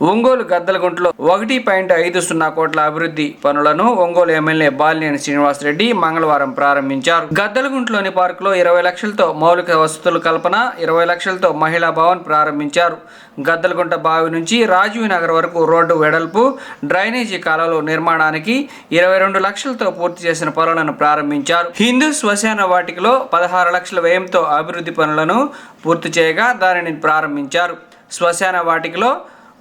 ఒంగోలు గద్దలగుంటలో 1.50 కోట్ల అభివృద్ధి పనులను ఒంగోలు ఎమ్మెల్యే బాలినేని శ్రీనివాసరెడ్డి మంగళవారం ప్రారంభించారు. గద్దలగుంటలోని పార్కులో 20 లక్షలతో మౌలిక వసతుల కల్పన, 20 లక్షలతో మహిళా భవన్ ప్రారంభించారు. గద్దలగుంట బావి నుంచి రాజీవ్ నగర్ వరకు రోడ్డు వెడల్పు, డ్రైనేజీ కాలువల నిర్మాణానికి 22 లక్షలతో పూర్తి చేసిన పనులను ప్రారంభించారు. హిందూ శ్మశాన వాటికలో 16 లక్షల వ్యయంతో అభివృద్ధి పనులను పూర్తి చేయగా దానిని ప్రారంభించారు. శ్మశాన వాటికలో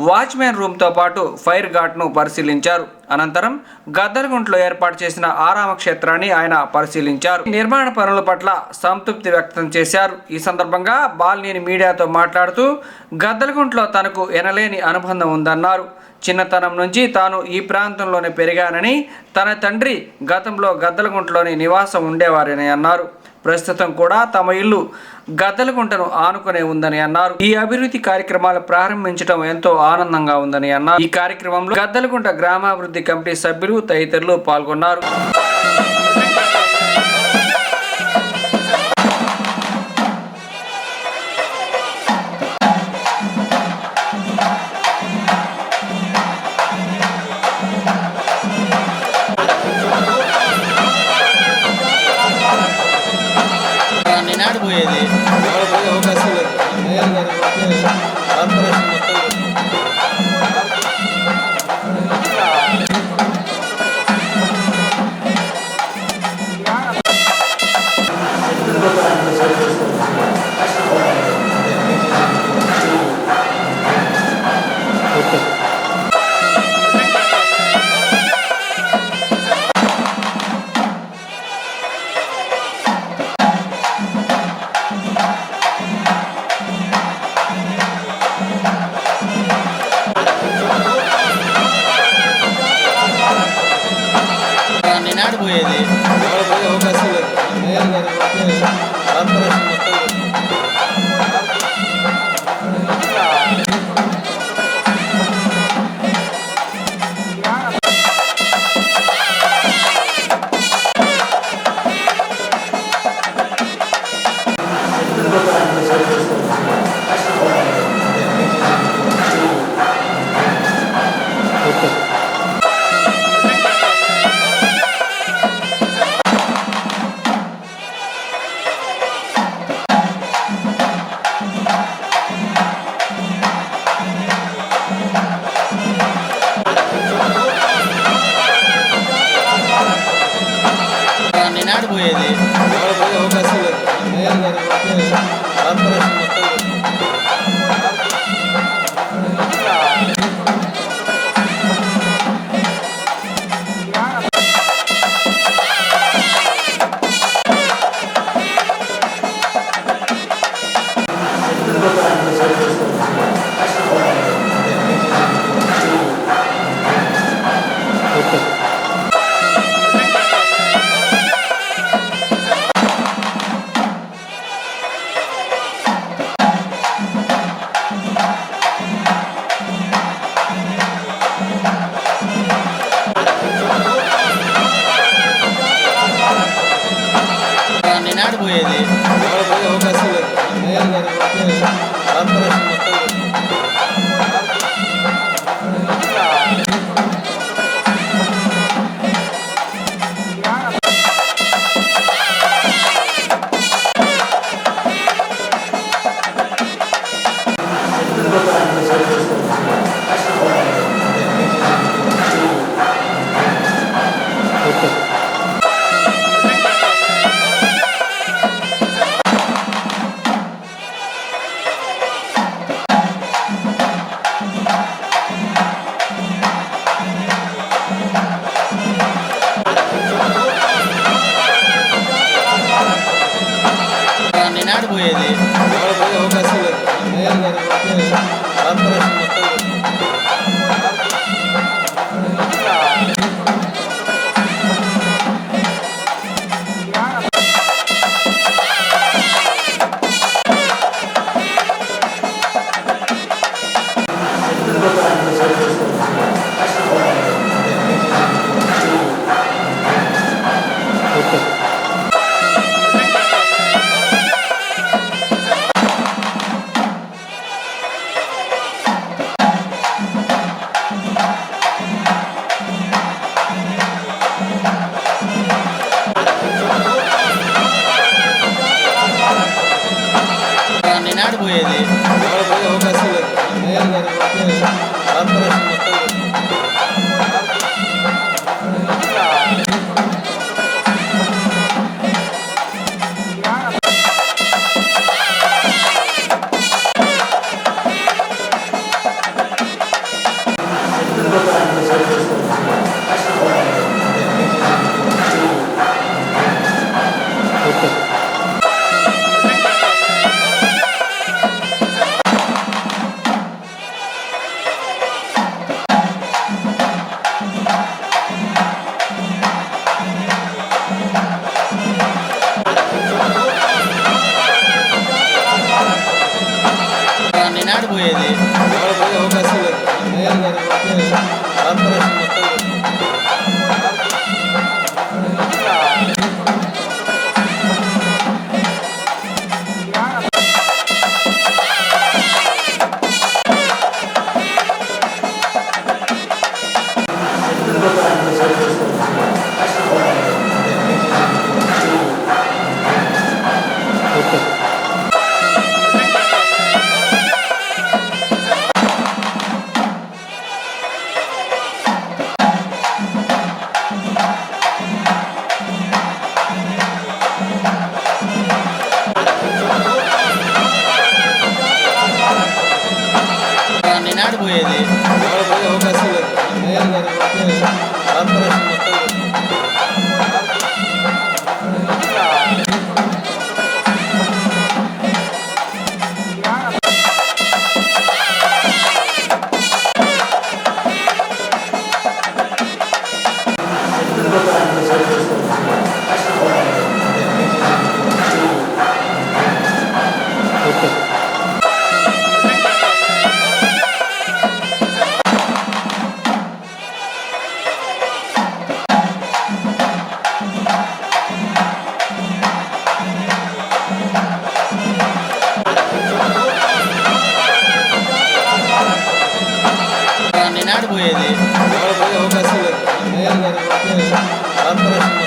వాచ్మెన్ రూమ్తో పాటు ఫైర్ ఘాట్ను పరిశీలించారు. అనంతరం గద్దలగుంటలో ఏర్పాటు చేసిన ఆరామ క్షేత్రాన్ని ఆయన పరిశీలించారు. నిర్మాణ పనుల పట్ల సంతృప్తి వ్యక్తం చేశారు. ఈ సందర్భంగా బాలినేని మీడియాతో మాట్లాడుతూ గద్దలగుంటలో తనకు ఎనలేని అనుబంధం ఉందన్నారు. చిన్నతనం నుంచి తాను ఈ ప్రాంతంలోనే పెరిగానని, తన తండ్రి గతంలో గద్దలగుంటలోని నివాసం ఉండేవారని అన్నారు. ప్రస్తుతం కూడా తమ ఇల్లు గద్దలగుంటను ఆనుకునే ఉందని అన్నారు. ఈ అభివృద్ధి కార్యక్రమాలు ప్రారంభించడం ఎంతో ఆనందంగా ఉందని అన్నారు. ఈ కార్యక్రమంలో గద్దలగుంట గ్రామాభివృద్ధి కమిటీ సభ్యులు తదితరులు పాల్గొన్నారు. పోయేది అవకాశం లేదు. కార్పొరేషన్ పోయేది అవకాశం లేదు. కార్పొరేషన్ పోయేది అవకాశం లేదు. కార్పొరేషన్ పోయేది అవకాశం లేదు. కార్పొరేషన్ పోయేది అవకాశం లేదు. కార్పొరేషన్ కార్పొరేషన్ మొత్తం నేనాడు పోయేది ఎవరు పోయే అవకాశం లేదు మేయర్ గారు పోతే కార్పొరేషన్ మొత్తం నేనాడు పోయేది ఎవరు పోయే అవకాశం లేదు మేయర్ గారు పోతే కార్పొరేషన్ మొత్తం నేనాడు పోయేది ఎవరు పోయే అవకాశం లేదు మేయర్ గారు పోతే కార్పొరేషన్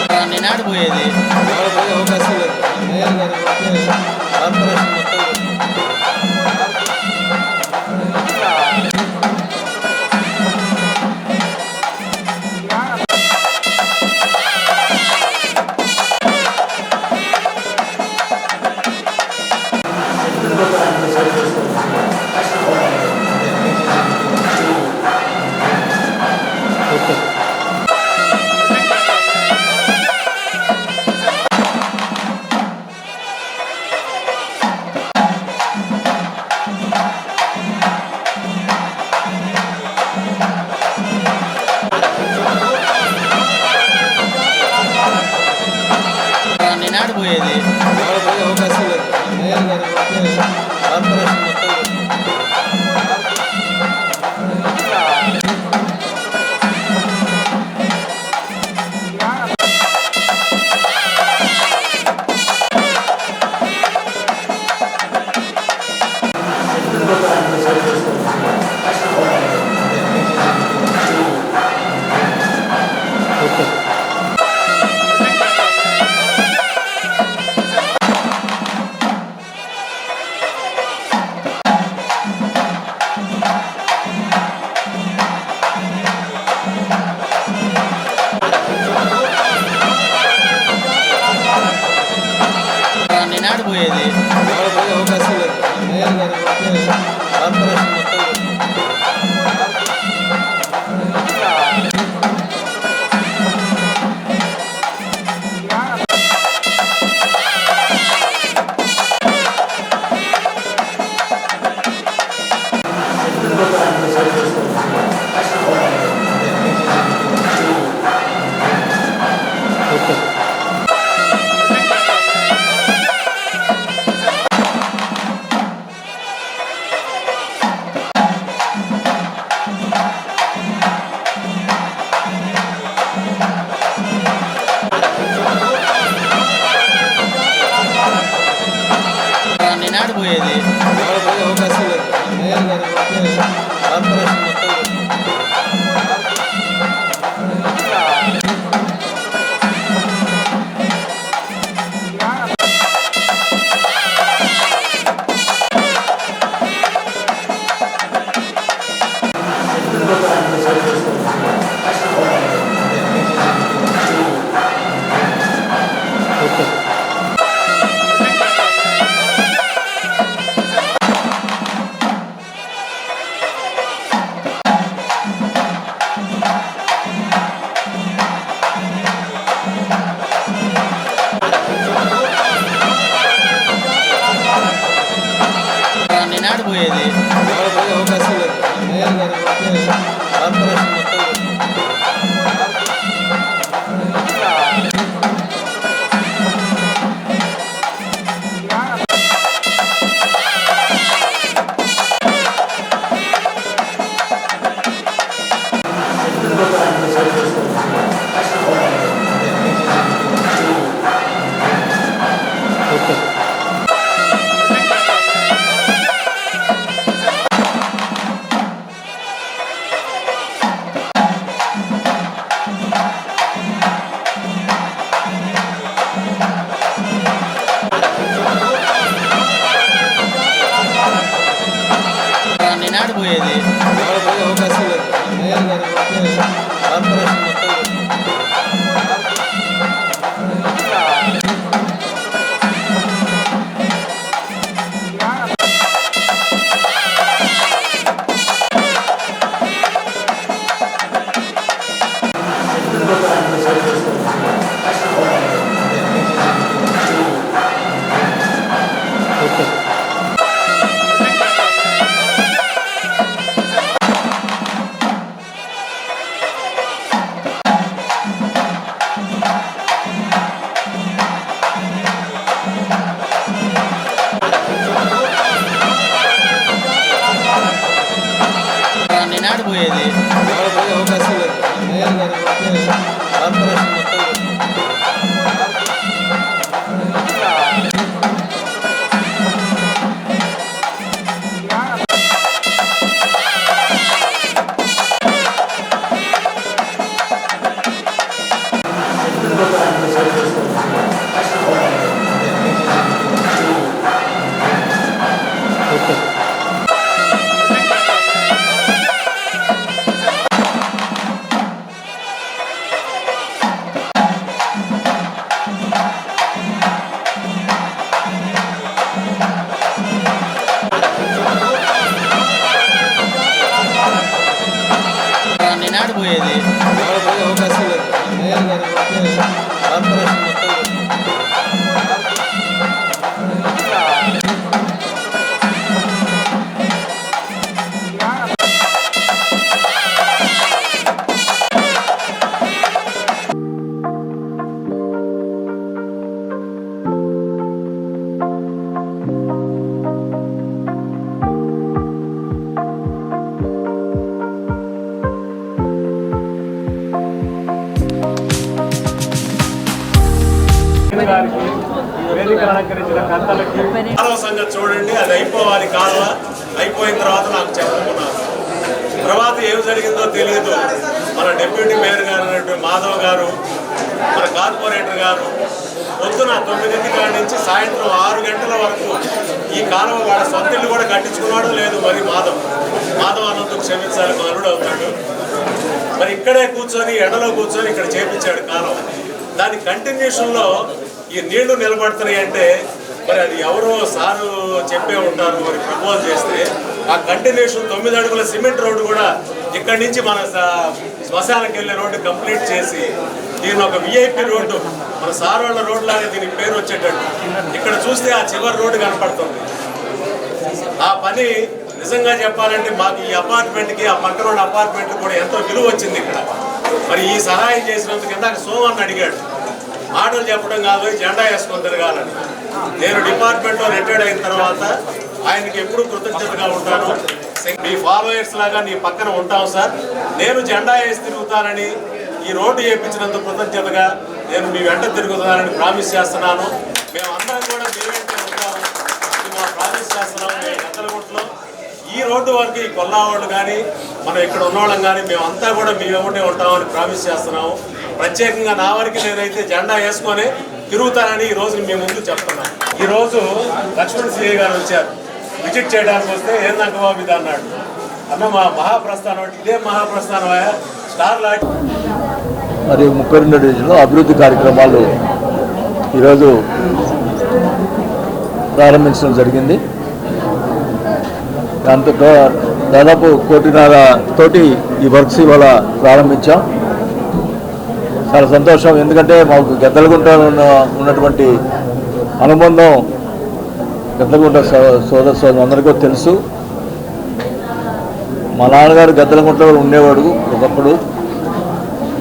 మొత్తం నేనాడు పోయేది ఎవరు పోయే అవకాశం లేదు మేయర్ గారు పోతే కార్పొరేషన్ మొత్తం నేనాడు పోయేది ఎవరు పోయే అవకాశం లేదు మేయర్ గారు పోతే కార్పొరేషన్ మొత్తం నేనాడు పోయేది ఎవరు పోయే అవకాశం లేదు మేయర్ గారు పోతే కార్పొరేషన్ మొత్తం నేనాడు పోయేది ఎవరు పోయే అవకాశం లేదు. మేయర్ గారు పోతే కార్పొరేషన్ మొత్తం నేనాడు పోయేది ఎవరు పోయే అవకాశం లేదు. మేయర్ గారు పోతే కార్పొరేషన్ మొత్తం కాలువ సంగతి చూడండి, అది అయిపోవాలి. కాలువ అయిపోయిన తర్వాత నాకు చెప్పకున్నాను. తర్వాత ఏం జరిగిందో తెలియదు. మన డిప్యూటీ మేయర్ గారు అనేటువంటి మాధవ్ గారు, మన కార్పొరేటర్ గారు పొద్దున 9 కాడి నుంచి సాయంత్రం 6 గంటల వరకు ఈ కాలువ వాళ్ళ సొంత ఇల్లు కూడా కట్టించుకున్నాడో లేదు. మరి మాధవ్ అన్నందుకు క్షమించాలి, మా అల్లుడు అవుతాడు. మరి ఇక్కడే కూర్చొని ఎండలో కూర్చొని ఇక్కడ చేపించాడు కాలువ. దాని కంటిన్యూషన్లో ఈ నీళ్లు నిలబడుతున్నాయి అంటే మరి అది ఎవరో సారు చెప్పే ఉంటారు. మరి ప్రపోజ్ చేస్తే ఆ కంటిన్యూషన్ 9 అడుగుల సిమెంట్ రోడ్డు కూడా ఇక్కడి నుంచి మన శ్మశానికి వెళ్ళే రోడ్డు కంప్లీట్ చేసి దీని ఒక విఐపి రోడ్డు, మన సార్ వాళ్ళ రోడ్డు లాగా దీనికి పేరు వచ్చేటట్టు ఇక్కడ చూస్తే ఆ చివరి రోడ్డు కనపడుతుంది. ఆ పని నిజంగా చెప్పాలంటే మాకు ఈ అపార్ట్మెంట్కి ఆ పక్కన ఉన్న అపార్ట్మెంట్ కూడా ఎంతో విలువ వచ్చింది ఇక్కడ. మరి ఈ సహాయం చేసినందుకు ఇందాక సోమన్ అడిగాడు, మాటలు చెప్పడం కాదు జెండా వేసుకొని తిరగాలని. నేను డిపార్ట్మెంట్లో రిటైర్డ్ అయిన తర్వాత ఆయనకి ఎప్పుడు కృతజ్ఞతగా ఉంటాను. మీ ఫాలోయర్స్ లాగా నీ పక్కన ఉంటాం సార్. నేను జెండా వేసి తిరుగుతానని, ఈ రోడ్డు వేయించినందుకు కృతజ్ఞతగా నేను మీ వెంట తిరుగుతానని ప్రామిస్ చేస్తున్నాను. మేమందరం కూడా మీ వెంట ఉంటాము, ఇది మా ప్రామిస్ చేస్తున్నాము. మేము గద్దలగుంటలో ఈ రోడ్డు వరకు ఈ కొల్లావాళ్ళు కానీ మనం ఇక్కడ ఉన్నవాళ్ళం కానీ మేమంతా కూడా మీ వెంటే ఉంటామని ప్రామిస్ చేస్తున్నాము. ప్రత్యేకంగా నా వరకు నేనైతే జెండా వేసుకొని తిరుగుతానని ఈరోజు మీ ముందు చెప్తున్నాను. ఈరోజు లక్ష్మణ్ సిఐ గారు వచ్చారు, విజిట్ చేయడానికి వస్తే ఏందంక బాబు ఇది అన్నాడు. అన్న మా మహాప్రస్థానం అంటే ఇదే మహాప్రస్థానం స్టార్ లాంటి. మరి 32 డివిజన్లో అభివృద్ధి కార్యక్రమాలు ఈరోజు ప్రారంభించడం జరిగింది. దాంతో దాదాపు 1.5 కోటి ఈ వర్క్స్ ఇవాళ ప్రారంభించాం. చాలా సంతోషం, ఎందుకంటే మాకు గద్దలగుంట ఉన్నటువంటి అనుబంధం గద్దలగుంట సోదరు అందరికీ తెలుసు. మా నాన్నగారు గద్దలగుంటలో ఉండేవాడు ఒకప్పుడు.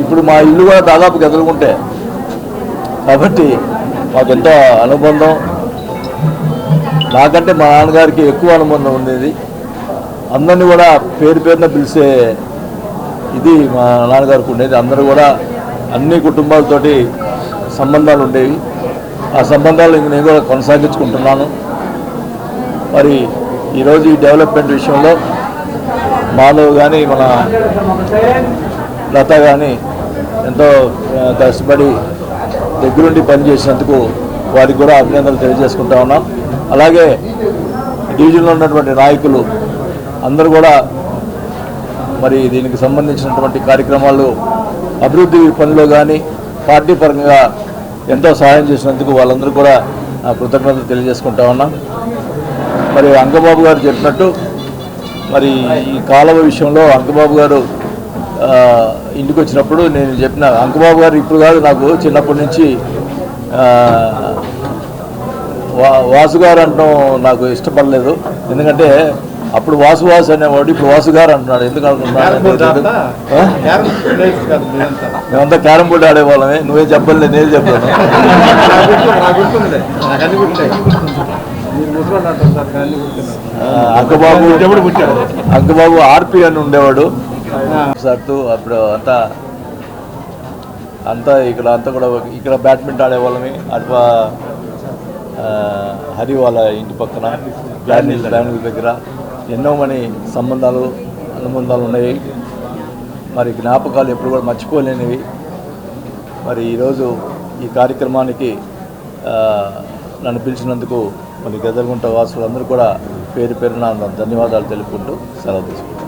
ఇప్పుడు మా ఇల్లు కూడా దాదాపు గద్దలగుంటే, కాబట్టి మాకు ఎంతో అనుబంధం. నాకంటే మా నాన్నగారికి ఎక్కువ అనుబంధం ఉండేది. అందరినీ కూడా పేరు పేరున పిలిచే ఇది మా నాన్నగారికి ఉండేది. అందరూ కూడా అన్ని కుటుంబాలతోటి సంబంధాలు ఉండేవి. ఆ సంబంధాలు నేను కూడా కొనసాగించుకుంటున్నాను. మరి ఈరోజు ఈ డెవలప్మెంట్ విషయంలో మాధవ్ కానీ మన లత కానీ ఎంతో కష్టపడి దగ్గరుండి పనిచేసినందుకు వారికి కూడా అభినందనలు తెలియజేసుకుంటా ఉన్నాం. అలాగే డివిజన్లో ఉన్నటువంటి నాయకులు అందరూ కూడా మరి దీనికి సంబంధించినటువంటి కార్యక్రమాలు అభివృద్ధి పనిలో కానీ పార్టీ పరంగా ఎంతో సహాయం చేసినందుకు వాళ్ళందరూ కూడా కృతజ్ఞతలు తెలియజేసుకుంటా ఉన్నాం. మరి అంకబాబు గారు చెప్పినట్టు మరి ఈ కాలువ విషయంలో అంకబాబు గారు ఇంటికి వచ్చినప్పుడు నేను చెప్పిన అంకబాబు గారు ఇప్పుడు కాదు, నాకు చిన్నప్పటి నుంచి వాసు గారు అంటాం నాకు ఇష్టపడలేదు. ఎందుకంటే అప్పుడు వాసు అనేవాడు, ఇప్పుడు వాసు గారు అంటున్నాడు. ఎందుకు అంటున్నాడు? మేమంతా క్యారం బోర్డు ఆడేవాళ్ళమే. నువ్వే చెప్పలేదు, నేను చెప్పాను. అంకబాబు ఆర్పి అని ఉండేవాడు సార్తో. అప్పుడు అంతా ఇక్కడ బ్యాడ్మింటన్ ఆడేవాళ్ళమే. అటు హరి వాళ్ళ ఇంటి పక్కన ప్లానింగ్ దగ్గర ఎన్నో మని అనుబంధాలు ఉన్నాయి. మరి జ్ఞాపకాలు ఎప్పుడు కూడా మర్చిపోలేనివి. మరి ఈరోజు ఈ కార్యక్రమానికి నన్ను పిలిచినందుకు మరి గద్దలగుంట వాసులందరూ కూడా పేరున ధన్యవాదాలు తెలుపుకుంటూ సెలవు తీసుకుంటాను.